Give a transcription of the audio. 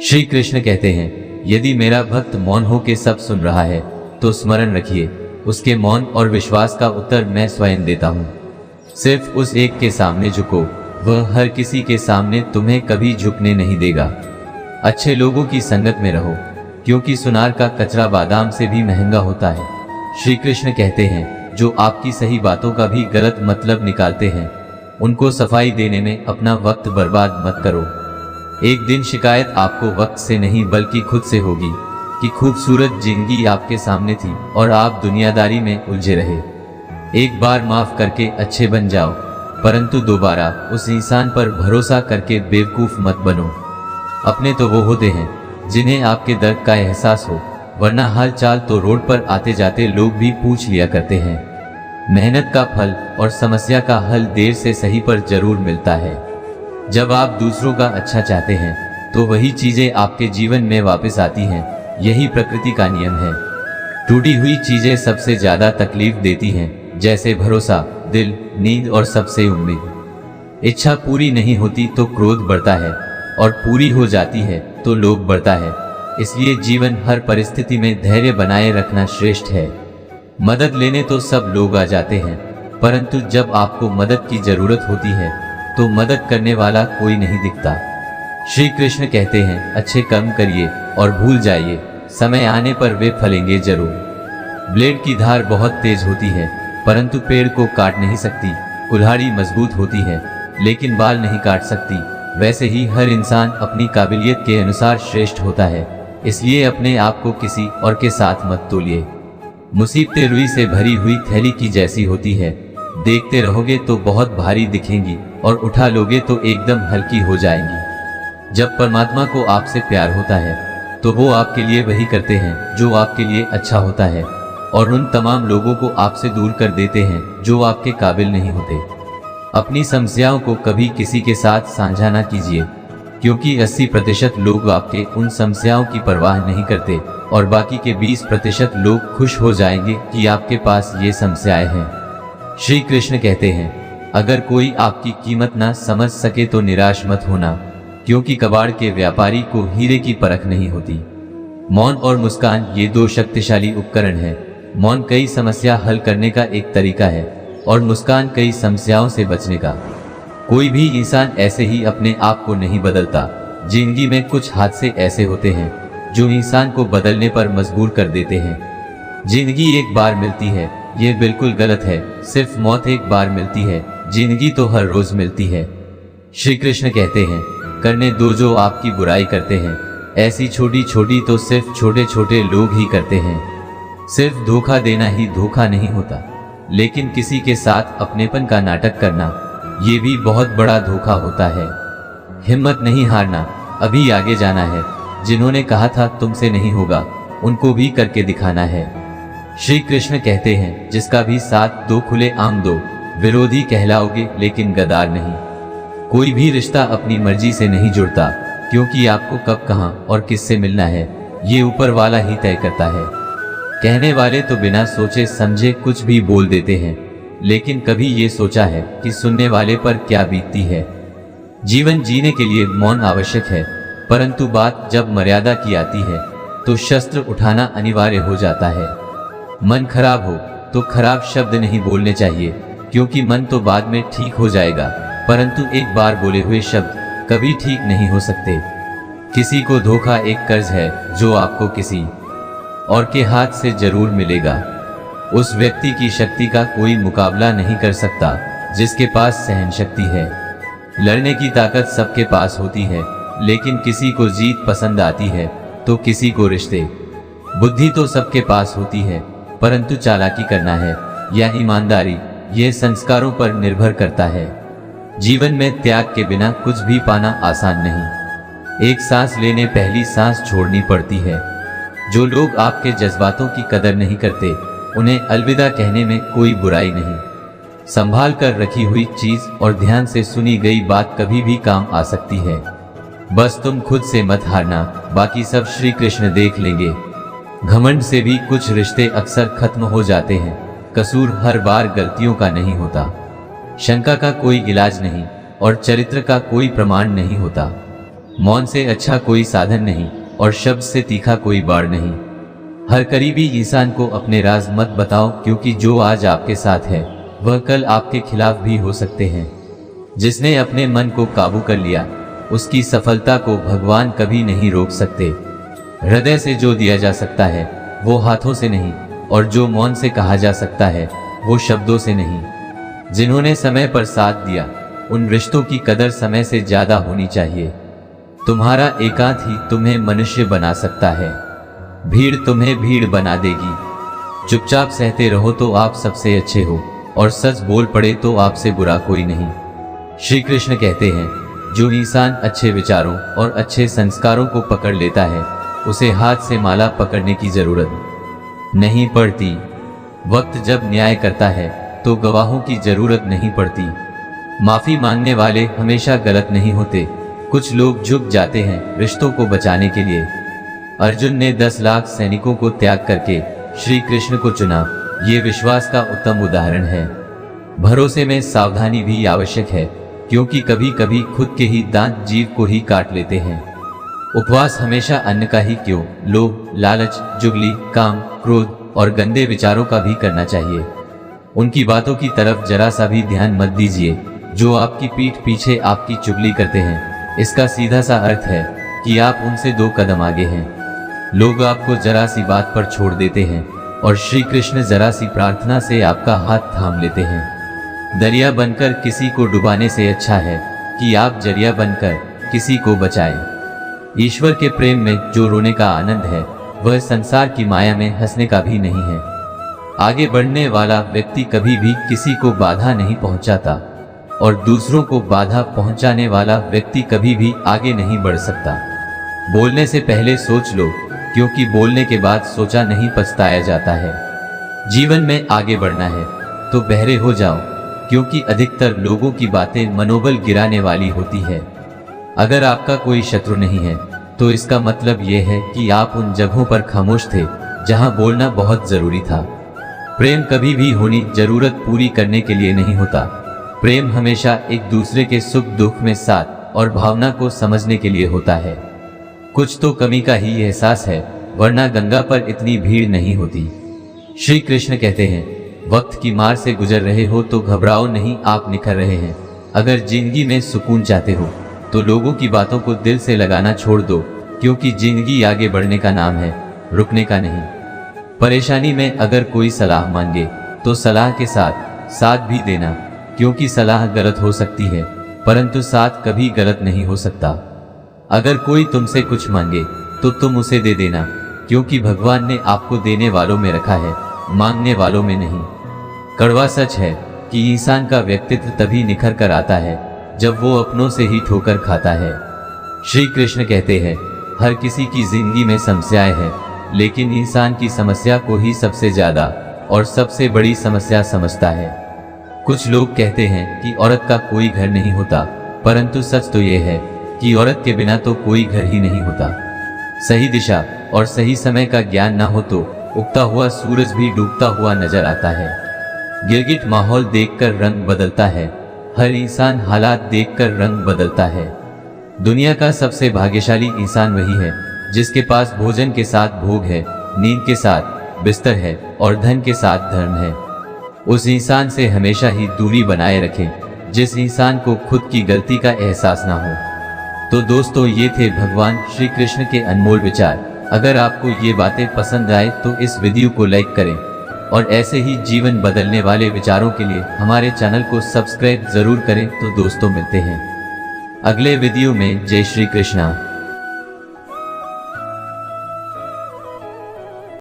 श्री कृष्ण कहते हैं, यदि मेरा भक्त मौन हो के सब सुन रहा है तो स्मरण रखिए, उसके मौन और विश्वास का उत्तर मैं स्वयं देता हूँ। सिर्फ उस एक के सामने झुको, वह हर किसी के सामने तुम्हें कभी झुकने नहीं देगा। अच्छे लोगों की संगत में रहो, क्योंकि सुनार का कचरा बादाम से भी महंगा होता है। श्री कृष्ण कहते हैं, जो आपकी सही बातों का भी गलत मतलब निकालते हैं, उनको सफाई देने में अपना वक्त बर्बाद मत करो। एक दिन शिकायत आपको वक्त से नहीं बल्कि खुद से होगी कि खूबसूरत जिंदगी आपके सामने थी और आप दुनियादारी में उलझे रहे। एक बार माफ करके अच्छे बन जाओ, परंतु दोबारा उस इंसान पर भरोसा करके बेवकूफ मत बनो। अपने तो वो होते हैं जिन्हें आपके दर्द का एहसास हो, वरना हाल चाल तो रोड पर आते जाते लोग भी पूछ लिया करते हैं। मेहनत का फल और समस्या का हल देर से सही पर जरूर मिलता है। जब आप दूसरों का अच्छा चाहते हैं तो वही चीजें आपके जीवन में वापस आती हैं। यही प्रकृति का नियम है। टूटी हुई चीजें सबसे ज्यादा तकलीफ देती हैं, जैसे भरोसा, दिल, नींद और सबसे उम्मीद। इच्छा पूरी नहीं होती तो क्रोध बढ़ता है और पूरी हो जाती है तो लोभ बढ़ता है। इसलिए जीवन हर परिस्थिति में धैर्य बनाए रखना श्रेष्ठ है। मदद लेने तो सब लोग आ जाते हैं, परंतु जब आपको मदद की जरूरत होती है तो मदद करने वाला कोई नहीं दिखता। श्री कृष्ण कहते हैं, अच्छे कर्म करिए और भूल जाइए, समय आने पर वे फलेंगे जरूर। ब्लेड की धार बहुत तेज होती है, परंतु पेड़ को काट नहीं सकती। कुल्हाड़ी मजबूत होती है, लेकिन बाल नहीं काट सकती। वैसे ही हर इंसान अपनी काबिलियत के अनुसार श्रेष्ठ होता है, इसलिए अपने आप को किसी और के साथ मत तोलिए। मुसीबतें रुई से भरी हुई थैली की जैसी होती है, देखते रहोगे तो बहुत भारी दिखेंगी और उठा लोगे तो एकदम हल्की हो जाएंगी। जब परमात्मा को आपसे प्यार होता है तो वो आपके लिए वही करते हैं जो आपके लिए अच्छा होता है, और उन तमाम लोगों को आपसे दूर कर देते हैं जो आपके काबिल नहीं होते। अपनी समस्याओं को कभी किसी के साथ साझा ना कीजिए, क्योंकि 80% लोग आपके उन समस्याओं की परवाह नहीं करते और बाकी के 20% लोग खुश हो जाएंगे कि आपके पास ये समस्याएं हैं। श्री कृष्ण कहते हैं, अगर कोई आपकी कीमत ना समझ सके तो निराश मत होना, क्योंकि कबाड़ के व्यापारी को हीरे की परख नहीं होती। मौन और मुस्कान ये दो शक्तिशाली उपकरण हैं। मौन कई समस्या हल करने का एक तरीका है और मुस्कान कई समस्याओं से बचने का। कोई भी इंसान ऐसे ही अपने आप को नहीं बदलता। जिंदगी में कुछ हादसे ऐसे होते हैं जो इंसान को बदलने पर मजबूर कर देते हैं। जिंदगी एक बार मिलती है, ये बिल्कुल गलत है। सिर्फ मौत एक बार मिलती है, जिंदगी तो हर रोज मिलती है। श्री कृष्ण कहते हैं, करने दो जो आपकी बुराई करते हैं। ऐसी छोटी छोटी तो सिर्फ छोटे छोटे लोग ही करते हैं। सिर्फ धोखा देना ही धोखा नहीं होता, लेकिन किसी के साथ अपनेपन का नाटक करना, ये भी बहुत बड़ा धोखा होता है। हिम्मत नहीं हारना, अभी आगे जाना है। जिन्होंने कहा था तुमसे नहीं होगा, उनको भी करके दिखाना है। श्री कृष्ण कहते हैं, जिसका भी साथ दो खुले आम दो, विरोधी कहलाओगे लेकिन गद्दार नहीं। कोई भी रिश्ता अपनी मर्जी से नहीं जुड़ता, क्योंकि आपको कब कहां और किससे मिलना है ये ऊपर वाला ही तय करता है। कहने वाले तो बिना सोचे समझे कुछ भी बोल देते हैं, लेकिन कभी ये सोचा है कि सुनने वाले पर क्या बीतती है। जीवन जीने के लिए मौन आवश्यक है, परंतु बात जब मर्यादा की आती है तो शस्त्र उठाना अनिवार्य हो जाता है। मन खराब हो तो खराब शब्द नहीं बोलने चाहिए, क्योंकि मन तो बाद में ठीक हो जाएगा, परंतु एक बार बोले हुए शब्द कभी ठीक नहीं हो सकते। किसी को धोखा एक कर्ज है जो आपको किसी और के हाथ से जरूर मिलेगा। उस व्यक्ति की शक्ति का कोई मुकाबला नहीं कर सकता जिसके पास सहन शक्ति है। लड़ने की ताकत सबके पास होती है, लेकिन किसी को जीत पसंद आती है तो किसी को रिश्ते। बुद्धि तो सबके पास होती है, परंतु चालाकी करना है या ईमानदारी, यह संस्कारों पर निर्भर करता है। जीवन में त्याग के बिना कुछ भी पाना आसान नहीं। एक सांस लेने पहली सांस छोड़नी पड़ती है। जो लोग आपके जज्बातों की कदर नहीं करते, उन्हें अलविदा कहने में कोई बुराई नहीं। संभाल कर रखी हुई चीज और ध्यान से सुनी गई बात कभी भी काम आ सकती है। बस तुम खुद से मत हारना, बाकी सब श्री कृष्ण देख लेंगे। घमंड से भी कुछ रिश्ते अक्सर खत्म हो जाते हैं। कसूर हर बार गलतियों का नहीं होता। शंका का कोई इलाज नहीं और चरित्र का कोई प्रमाण नहीं होता। मौन से अच्छा कोई साधन नहीं और शब्द से तीखा कोई बाढ़ नहीं। हर करीबी इंसान को अपने राज मत बताओ, क्योंकि जो आज आपके साथ है वह कल आपके खिलाफ भी हो सकते हैं। जिसने अपने मन को काबू कर लिया उसकी सफलता को भगवान कभी नहीं रोक सकते। हृदय से जो दिया जा सकता है वो हाथों से नहीं, और जो मौन से कहा जा सकता है वो शब्दों से नहीं। जिन्होंने समय पर साथ दिया उन रिश्तों की कदर समय से ज्यादा होनी चाहिए। तुम्हारा एकांत ही तुम्हें मनुष्य बना सकता है, भीड़ तुम्हें भीड़ बना देगी। चुपचाप सहते रहो तो आप सबसे अच्छे हो, और सच बोल पड़े तो आपसे बुरा कोई नहीं। श्री कृष्ण कहते हैं, जो इंसान अच्छे विचारों और अच्छे संस्कारों को पकड़ लेता है उसे हाथ से माला पकड़ने की जरूरत नहीं पड़ती। वक्त जब न्याय करता है तो गवाहों की जरूरत नहीं पड़ती। माफी मांगने वाले हमेशा गलत नहीं होते। कुछ लोग झुक जाते हैं रिश्तों को बचाने के लिए। अर्जुन ने 10 लाख सैनिकों को त्याग करके श्री कृष्ण को चुना। ये विश्वास का उत्तम उदाहरण है। भरोसे में सावधानी भी आवश्यक है, क्योंकि कभी कभी खुद के ही दांत जीव को ही काट लेते हैं। उपवास हमेशा अन्न का ही क्यों, लोभ, लालच, जुगली, काम, क्रोध और गंदे विचारों का भी करना चाहिए। उनकी बातों की तरफ जरा सा भी ध्यान मत दीजिए जो आपकी पीठ पीछे आपकी चुगली करते हैं। इसका सीधा सा अर्थ है कि आप उनसे 2 कदम आगे हैं। लोग आपको जरा सी बात पर छोड़ देते हैं और श्री कृष्ण जरा सी प्रार्थना से आपका हाथ थाम लेते हैं। दरिया बनकर किसी को डुबाने से अच्छा है कि आप जरिया बनकर किसी को बचाएं। ईश्वर के प्रेम में जो रोने का आनंद है वह संसार की माया में हंसने का भी नहीं है। आगे बढ़ने वाला व्यक्ति कभी भी किसी को बाधा नहीं पहुंचाता, और दूसरों को बाधा पहुंचाने वाला व्यक्ति कभी भी आगे नहीं बढ़ सकता। बोलने से पहले सोच लो, क्योंकि बोलने के बाद सोचा नहीं पछताया जाता है। जीवन में आगे बढ़ना है तो बहरे हो जाओ, क्योंकि अधिकतर लोगों की बातें मनोबल गिराने वाली होती है। अगर आपका कोई शत्रु नहीं है तो इसका मतलब यह है कि आप उन जगहों पर खामोश थे जहां बोलना बहुत जरूरी था। प्रेम कभी भी होनी जरूरत पूरी करने के लिए नहीं होता। प्रेम हमेशा एक दूसरे के सुख दुख में साथ और भावना को समझने के लिए होता है। कुछ तो कमी का ही एहसास है, वरना गंगा पर इतनी भीड़ नहीं होती। श्री कृष्ण कहते हैं, वक्त की मार से गुजर रहे हो तो घबराओ नहीं, आप निखर रहे हैं। अगर जिंदगी में सुकून चाहते हो तो लोगों की बातों को दिल से लगाना छोड़ दो, क्योंकि जिंदगी आगे बढ़ने का नाम है, रुकने का नहीं। परेशानी में अगर कोई सलाह मांगे तो सलाह के साथ साथ भी देना, क्योंकि सलाह गलत हो सकती है परंतु साथ कभी गलत नहीं हो सकता। अगर कोई तुमसे कुछ मांगे तो तुम उसे दे देना, क्योंकि भगवान ने आपको देने वालों में रखा है, मांगने वालों में नहीं। कड़वा सच है कि इंसान का व्यक्तित्व तभी निखर कर आता है जब वो अपनों से ही ठोकर खाता है। श्री कृष्ण कहते हैं, हर किसी की जिंदगी में समस्याएं हैं, लेकिन इंसान की समस्या को ही सबसे ज्यादा और सबसे बड़ी समस्या समझता है। कुछ लोग कहते हैं कि औरत का कोई घर नहीं होता, परंतु सच तो यह है कि औरत के बिना तो कोई घर ही नहीं होता। सही दिशा और सही समय का ज्ञान ना हो तो उगता हुआ सूरज भी डूबता हुआ नजर आता है। गिरगिट माहौल देखकर रंग बदलता है, हर इंसान हालात देखकर रंग बदलता है। दुनिया का सबसे भाग्यशाली इंसान वही है जिसके पास भोजन के साथ भोग है, नींद के साथ बिस्तर है और धन के साथ धर्म है। उस इंसान से हमेशा ही दूरी बनाए रखें जिस इंसान को खुद की गलती का एहसास ना हो। तो दोस्तों, ये थे भगवान श्री कृष्ण के अनमोल विचार। अगर आपको ये बातें पसंद आए तो इस वीडियो को लाइक करें, और ऐसे ही जीवन बदलने वाले विचारों के लिए हमारे चैनल को सब्सक्राइब जरूर करें। तो दोस्तों, मिलते हैं अगले वीडियो में। जय श्री कृष्णा।